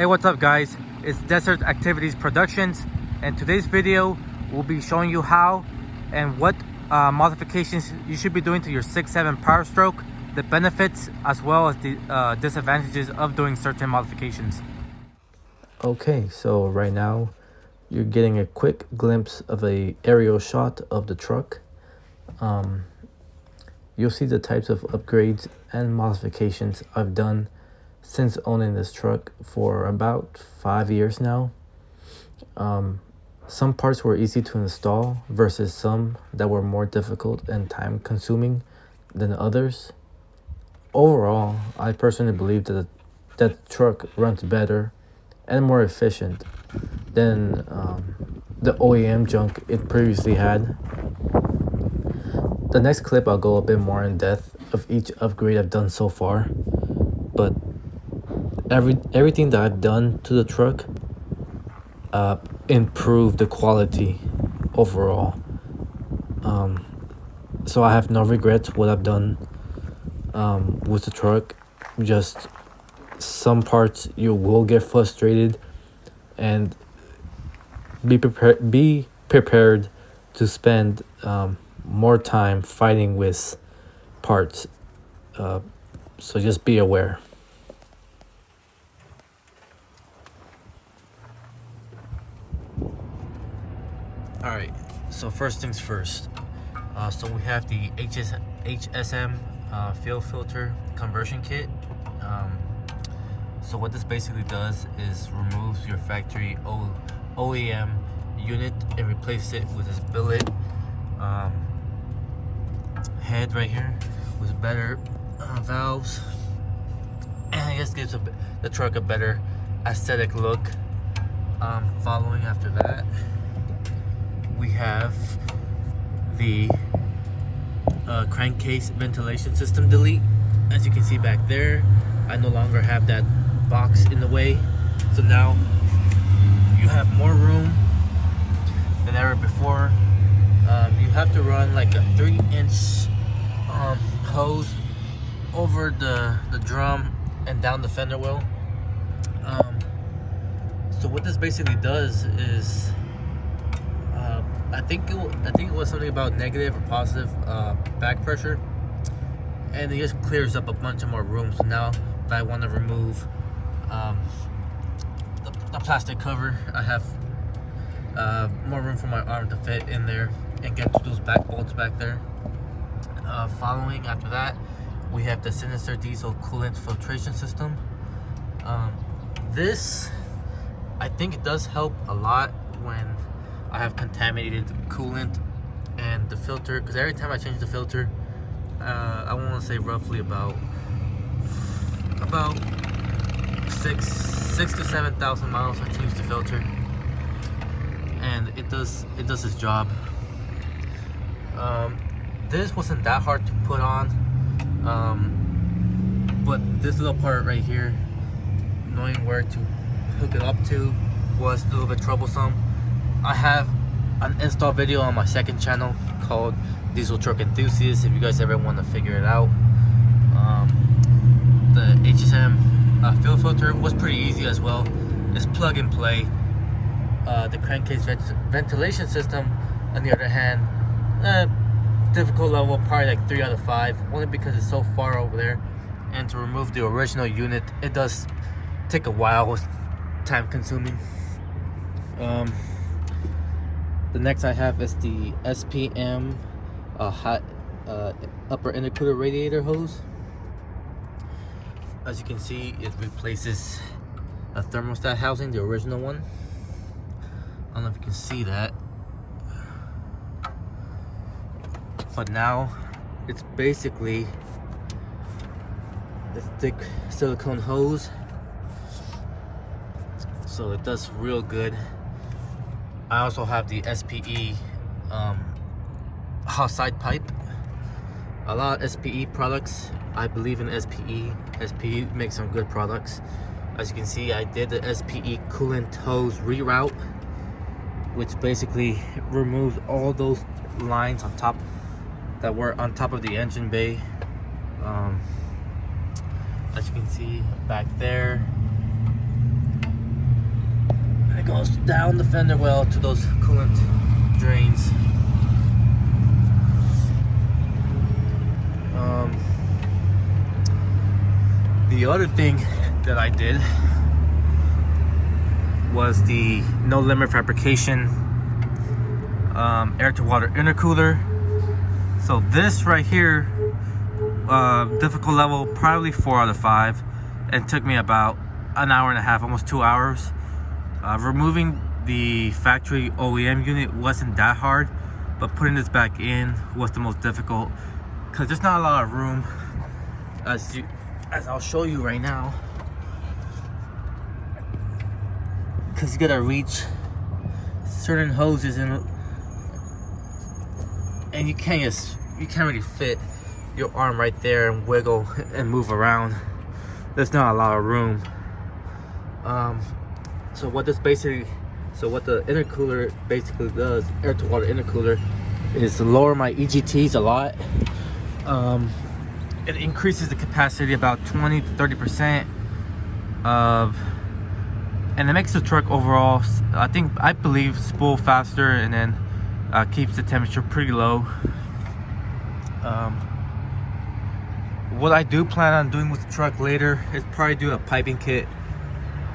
Hey, what's up guys? It's Desert Activities Productions, and today's video will be showing you how and what modifications you should be doing to your 6.7 Powerstroke, the benefits as well as the disadvantages of doing certain modifications. Okay, so right now you're getting a quick glimpse of a aerial shot of the truck. You'll see the types of upgrades and modifications I've done since owning this truck for about 5 years now. Some parts were easy to install versus some that were more difficult and time consuming than others. Overall, I personally believe that the truck runs better and more efficient than the OEM junk it previously had. The next clip I'll go a bit more in depth of each upgrade I've done so far, but everything that I've done to the truck improved the quality overall. So I have no regrets what I've done with the truck. Just some parts you will get frustrated, and be prepared to spend more time fighting with parts. So just be aware. Alright, so first things first. So we have the HSM fuel filter conversion kit. So what this basically does is removes your factory OEM unit and replaces it with this billet head right here with better valves, and I guess gives the truck a better aesthetic look. Following after that, we have the crankcase ventilation system delete. As you can see back there, I no longer have that box in the way, so now you have more room than ever before. You have to run like a 3-inch hose over the drum and down the fender well. So what this basically does is I think it was something about negative or positive back pressure, and it just clears up a bunch of more room. So now that I want to remove the plastic cover, I have more room for my arm to fit in there and get to those back bolts back there. Following after that, we have the Sinister Diesel coolant filtration system. This, I think it does help a lot when I have contaminated coolant and the filter, because every time I change the filter, I want to say roughly about 6 to 7,000 miles I change the filter, and it does its job. This wasn't that hard to put on, but this little part right here, knowing where to hook it up to, was a little bit troublesome. I have an install video on my second channel called Diesel Truck Enthusiast if you guys ever want to figure it out. The HSM fuel filter was pretty easy as well. It's plug and play. The crankcase ventilation system, on the other hand, difficult level, probably like 3 out of 5, only because it's so far over there, and to remove the original unit, it does take a while, it's time consuming. The next I have is the SPM hot upper intercooler radiator hose. As you can see, it replaces a thermostat housing, the original one. I don't know if you can see that, but now it's basically this thick silicone hose, so it does real good. I also have the SPE hot side pipe. A lot of SPE products, I believe in SPE. SPE makes some good products. As you can see, I did the SPE coolant hose reroute, which basically removes all those lines on top that were on top of the engine bay. As you can see back there, goes down the fender well to those coolant drains. The other thing that I did was the no limit fabrication air to water intercooler. So this right here, difficult level probably 4 out of 5, and took me about an hour and a half, almost 2 hours. Removing the factory OEM unit wasn't that hard, but putting this back in was the most difficult because there's not a lot of room, as I'll show you right now, because you gotta reach certain hoses and you can't really fit your arm right there and wiggle and move around. There's not a lot of room. So what the intercooler basically does, air to water intercooler, is lower my EGTs a lot. It increases the capacity about 20 to 30% and it makes the truck overall, I believe, spool faster, and then keeps the temperature pretty low. What I do plan on doing with the truck later is probably do a piping kit.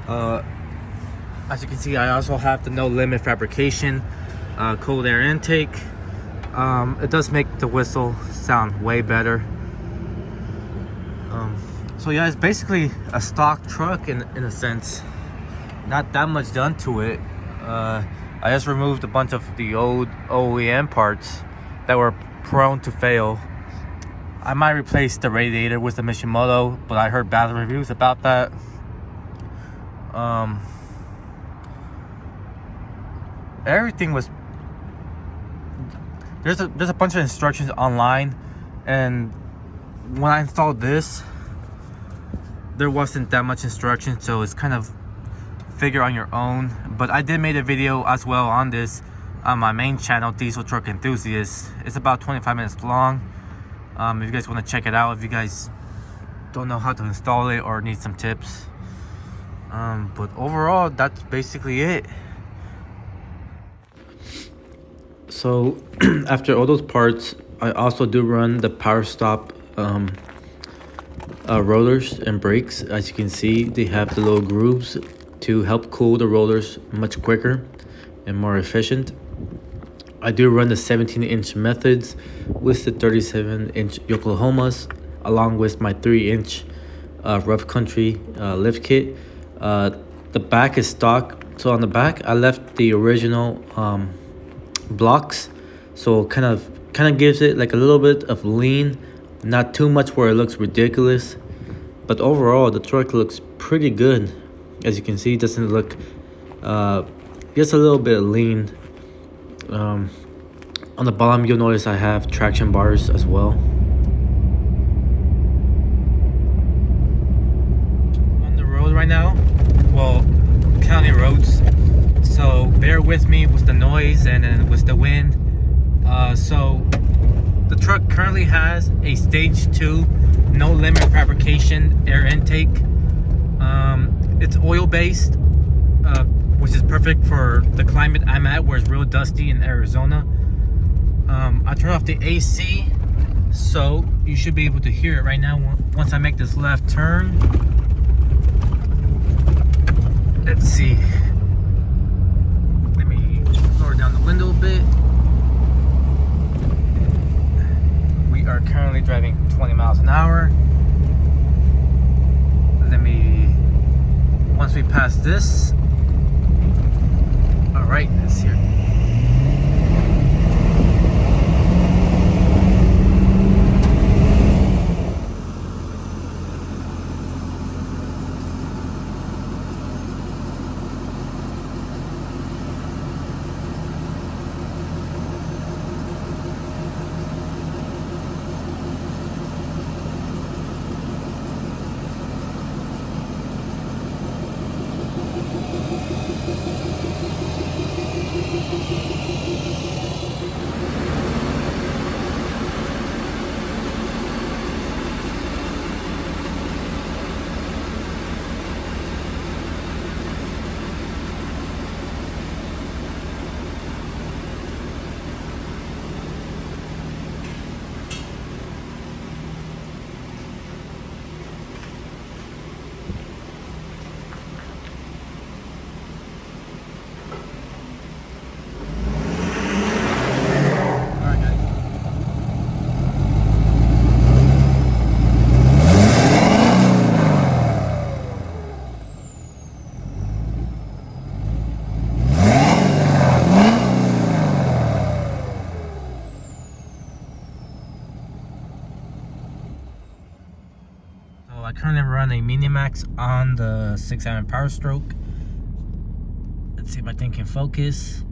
As you can see, I also have the no limit fabrication cold air intake. It does make the whistle sound way better. So yeah, it's basically a stock truck in a sense. Not that much done to it. I just removed a bunch of the old OEM parts that were prone to fail. I might replace the radiator with the Mishimoto, but I heard bad reviews about that. Everything was... There's a bunch of instructions online, and when I installed this, there wasn't that much instruction, so it's kind of figure on your own. But I did make a video as well on this on my main channel, Diesel Truck Enthusiast. It's about 25 minutes long. If you guys want to check it out, if you guys don't know how to install it or need some tips. But overall, that's basically it. So after all those parts, I also do run the Powerstroke rollers and brakes. As you can see, they have the little grooves to help cool the rollers much quicker and more efficient. I do run the 17-inch methods with the 37-inch Yokohamas, along with my 3-inch rough country lift kit. The back is stock, so on the back I left the original blocks, so kind of gives it like a little bit of lean, not too much where it looks ridiculous. But overall, the truck looks pretty good. As you can see, it doesn't look just a little bit lean. On the bottom, you'll notice I have traction bars as well. On the road right now, well, county roads, so bear with me with the noise and then with the wind. So the truck currently has a stage 2 no limit fabrication air intake. It's oil based, which is perfect for the climate I'm at, where it's real dusty in Arizona. I turn off the AC, so you should be able to hear it right now once I make this left turn. Let's see. Let me lower down the window a bit. We are currently driving 20 miles an hour. Once we pass this, all right, let's hear it. run a Minimax on the 6.7 Powerstroke. Let's see if my thing can focus.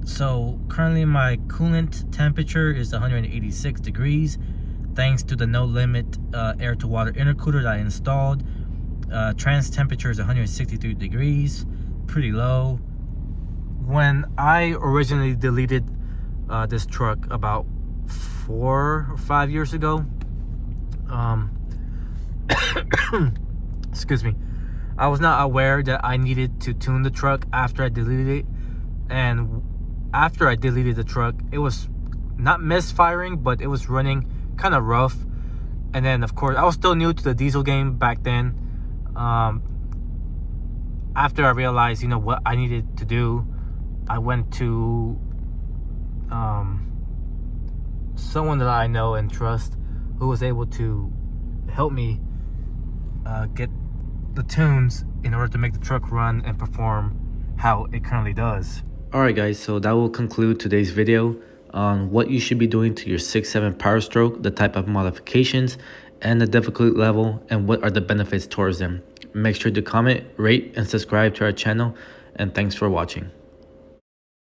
So currently my coolant temperature is 186 degrees thanks to the no limit air to water intercooler that I installed. Trans temperature is 163 degrees, pretty low. When I originally deleted this truck about 4 or 5 years ago, excuse me, I was not aware that I needed to tune the truck after I deleted it. And after I deleted the truck, it was not misfiring, but it was running kind of rough. And then of course I was still new to the diesel game back then. After I realized, you know, what I needed to do, I went to someone that I know and trust who was able to help me get the tunes in order to make the truck run and perform how it currently does. Alright guys, so that will conclude today's video on what you should be doing to your 6.7 Powerstroke, the type of modifications, and the difficulty level, and what are the benefits towards them. Make sure to comment, rate, and subscribe to our channel, and thanks for watching.